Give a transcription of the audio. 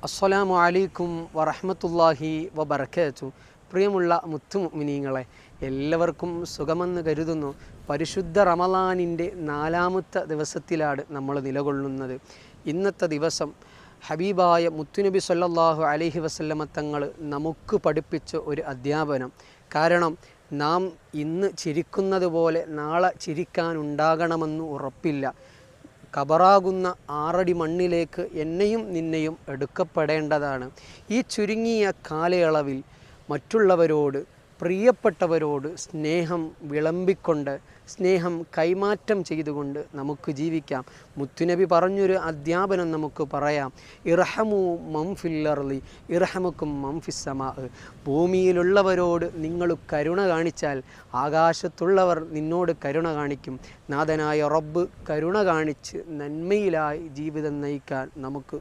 അസ്സലാമു അലൈക്കും വറഹ്മത്തുള്ളാഹി വബറകാതുഹു. പ്രിയമുള്ള മുത്തുമുഅ്മിനീങ്ങളെ, എല്ലാവർക്കും സുഖമെന്ന് കരുതുന്നു. പരിശുദ്ധ റമളാനിൻ്റെ 4-ാമത്തെ ദിവസത്തിലാണ് നമ്മൾ നിലകൊള്ളുന്നത്. ഇന്നത്തെ ദിവസം ഹബീബായ മുത്തുനബി സല്ലല്ലാഹു അലൈഹി വസല്ലമ തങ്ങൾ നമുക്ക് പഠിപ്പിച്ച ഒരു അധ്യാപനം. കാരണം നാം ഇന്ന് ചിരിക്കുന്നത് പോലെ നാളെ ചിരിക്കാനുണ്ടാകണമെന്ന് ഉറപ്പില്ല. കബറാകുന്ന 6 അടി മണ്ണിലേക്ക് എന്നെയും നിന്നെയും എടുക്കപ്പെടേണ്ടതാണ്. ഈ ചുരുങ്ങിയ കാലയളവിൽ മറ്റുള്ളവരോട്, പ്രിയപ്പെട്ടവരോട് സ്നേഹം വിളമ്പിക്കൊണ്ട്, സ്നേഹം കൈമാറ്റം ചെയ്തുകൊണ്ട് നമുക്ക് ജീവിക്കാം. മുത്തുനബി പറഞ്ഞൊരു അധ്യാപനം നമുക്ക് പറയാം: ഇർഹമു മൻ ഫിൽ അർളി ഇർഹമുക്കും മൻ ഫിസ് സമാ. ഭൂമിയിലുള്ളവരോട് നിങ്ങൾ കരുണ കാണിച്ചാൽ ആകാശത്തുള്ളവർ നിന്നോട് കരുണ കാണിക്കും. നാഥനായ റബ്ബ് കരുണ കാണിച്ച് നന്മയിലായി ജീവിതം നയിക്കാൻ നമുക്ക്